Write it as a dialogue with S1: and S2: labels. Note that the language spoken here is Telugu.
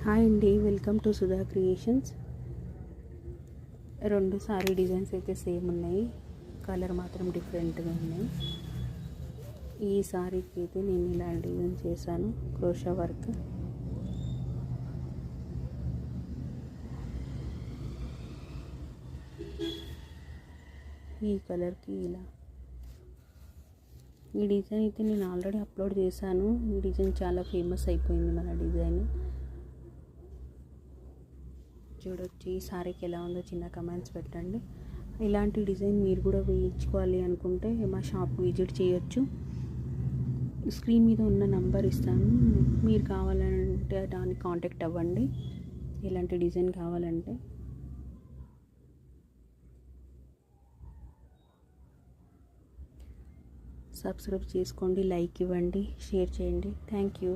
S1: హాయ్ అండి, వెల్కమ్ టు సుధా క్రియేషన్స్. రెండు సారీ డిజైన్స్ అయితే సేమ్ ఉన్నాయి, కలర్ మాత్రం డిఫరెంట్గా ఉన్నాయి. ఈ సారీకి అయితే నేను ఇలా డిజైన్ చేశాను, క్రోషా వర్క్. ఈ కలర్కి ఇలా ఈ డిజైన్ అయితే నేను ఆల్రెడీ అప్లోడ్ చేశాను. ఈ డిజైన్ చాలా ఫేమస్ అయిపోయింది మన డిజైన్. చూడొచ్చు ఈ సారీకి ఎలా ఉందో చిన్న కమెంట్స్ పెట్టండి. ఇలాంటి డిజైన్ మీరు కూడా వేయించుకోవాలి అనుకుంటే మా షాప్ విజిట్ చేయొచ్చు. స్క్రీన్ మీద ఉన్న నంబర్ ఇస్తాను, మీరు కావాలంటే దాన్ని కాంటాక్ట్ అవ్వండి ఇలాంటి డిజైన్ కావాలంటే. సబ్స్క్రైబ్ చేసుకోండి, లైక్ ఇవ్వండి, షేర్ చేయండి. Thank you.